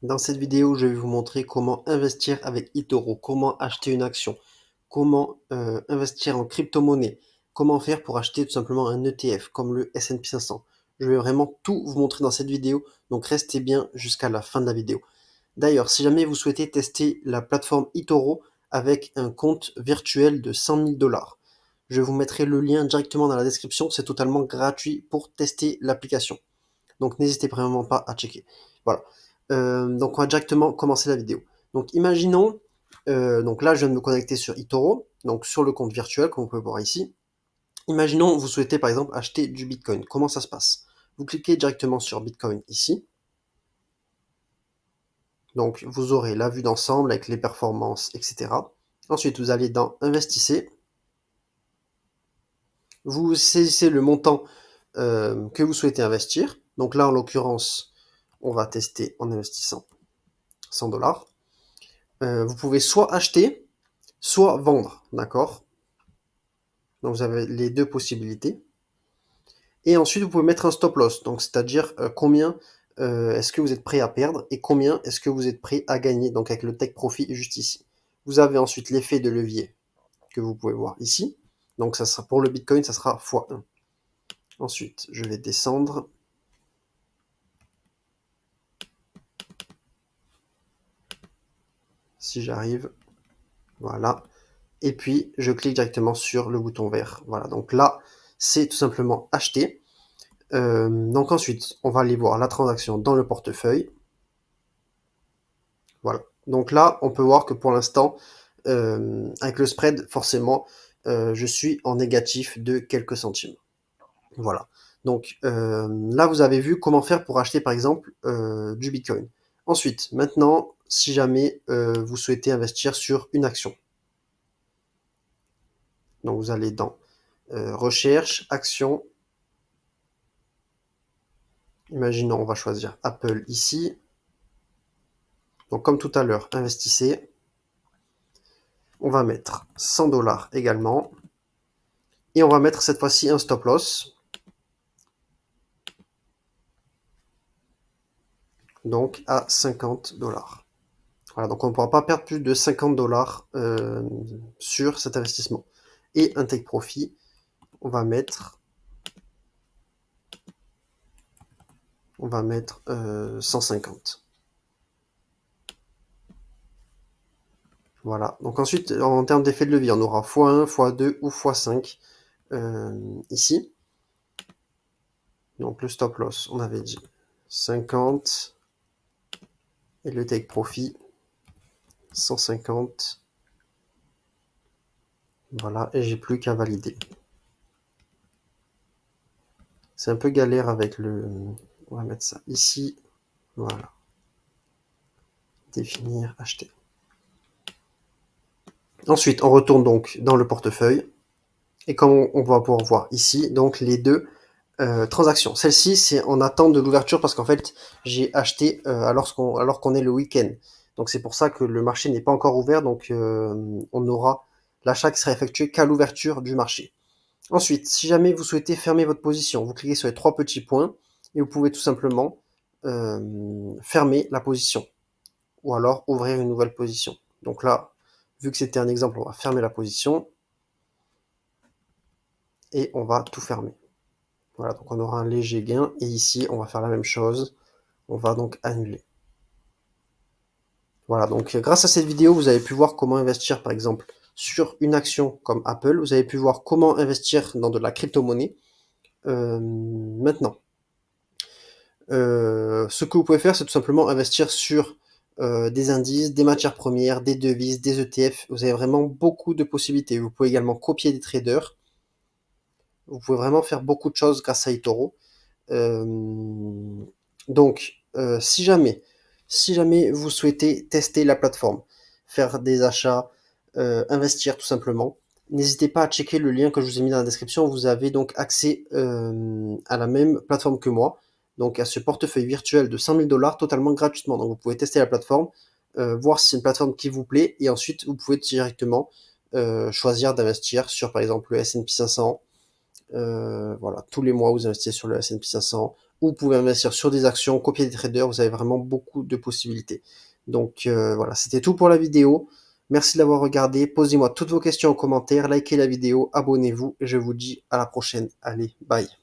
Dans cette vidéo, je vais vous montrer comment investir avec eToro, comment acheter une action, comment investir en crypto-monnaie, comment faire pour acheter tout simplement un ETF comme le S&P 500. Je vais vraiment tout vous montrer dans cette vidéo, donc restez bien jusqu'à la fin de la vidéo. D'ailleurs, si jamais vous souhaitez tester la plateforme eToro avec un compte virtuel de 100 000 $, je vous mettrai le lien directement dans la description, c'est totalement gratuit pour tester l'application. Donc n'hésitez vraiment pas à checker. Voilà. Donc on va directement commencer la vidéo. Donc imaginons, donc là je viens de me connecter sur eToro, donc sur le compte virtuel comme vous pouvez voir ici. Imaginons vous souhaitez par exemple acheter du Bitcoin. Comment ça se passe? Vous cliquez directement sur Bitcoin ici. Donc vous aurez la vue d'ensemble avec les performances, etc. Ensuite vous allez dans Investissez. Vous saisissez le montant que vous souhaitez investir. Donc là en l'occurrence on va tester en investissant 100 $. Vous pouvez soit acheter, soit vendre, d'accord? Donc vous avez les deux possibilités. Et ensuite, vous pouvez mettre un stop loss, donc c'est-à-dire combien est-ce que vous êtes prêt à perdre et combien est-ce que vous êtes prêt à gagner, donc avec le take profit juste ici. Vous avez ensuite l'effet de levier que vous pouvez voir ici. Donc ça sera pour le Bitcoin, ça sera x1. Ensuite, je vais descendre. Si j'arrive, voilà. Et puis, je clique directement sur le bouton vert. Voilà, donc là, c'est tout simplement acheter. Donc ensuite, on va aller voir la transaction dans le portefeuille. Voilà. Donc là, on peut voir que pour l'instant, avec le spread, forcément, je suis en négatif de quelques centimes. Voilà. Donc là, vous avez vu comment faire pour acheter, par exemple, du Bitcoin. Ensuite, maintenant, si jamais vous souhaitez investir sur une action. Donc vous allez dans Recherche, Action. Imaginons, on va choisir Apple ici. Donc comme tout à l'heure, investissez. On va mettre 100 $ également. Et on va mettre cette fois-ci un stop loss. Donc à 50 $. Voilà, donc on ne pourra pas perdre plus de 50 $ sur cet investissement. Et un take profit, on va mettre 150. Voilà, donc ensuite, en termes d'effet de levier, on aura x1, x2 ou x5 ici. Donc le stop loss, on avait dit 50. Et le take profit, 150. Voilà, et j'ai plus qu'à valider. C'est un peu galère avec le... On va mettre ça ici. Voilà. Définir, acheter. Ensuite, on retourne donc dans le portefeuille. Et comme on va pouvoir voir ici, donc les deux transactions. Celle-ci, c'est en attente de l'ouverture parce qu'en fait, j'ai acheté alors qu'on est le week-end. Donc c'est pour ça que le marché n'est pas encore ouvert. Donc on aura l'achat qui sera effectué qu'à l'ouverture du marché. Ensuite, si jamais vous souhaitez fermer votre position, vous cliquez sur les trois petits points et vous pouvez tout simplement fermer la position ou alors ouvrir une nouvelle position. Donc là, vu que c'était un exemple, on va fermer la position et on va tout fermer. Voilà, donc on aura un léger gain et ici, on va faire la même chose. On va donc annuler. Voilà, donc grâce à cette vidéo, vous avez pu voir comment investir par exemple sur une action comme Apple. Vous avez pu voir comment investir dans de la crypto-monnaie. Maintenant, ce que vous pouvez faire, c'est tout simplement investir sur des indices, des matières premières, des devises, des ETF. Vous avez vraiment beaucoup de possibilités. Vous pouvez également copier des traders. Vous pouvez vraiment faire beaucoup de choses grâce à eToro. Donc, si jamais vous souhaitez tester la plateforme, faire des achats, investir tout simplement, n'hésitez pas à checker le lien que je vous ai mis dans la description. Vous avez donc accès à la même plateforme que moi, donc à ce portefeuille virtuel de 100 000 $ totalement gratuitement. Donc vous pouvez tester la plateforme, voir si c'est une plateforme qui vous plaît, et ensuite vous pouvez directement choisir d'investir sur par exemple le S&P 500. Voilà, tous les mois vous investissez sur le S&P 500, ou vous pouvez investir sur des actions, copier des traders, vous avez vraiment beaucoup de possibilités. Donc voilà, c'était tout pour la vidéo. Merci de l'avoir regardé. Posez-moi toutes vos questions en commentaire, likez la vidéo, abonnez-vous et je vous dis à la prochaine. Allez, bye.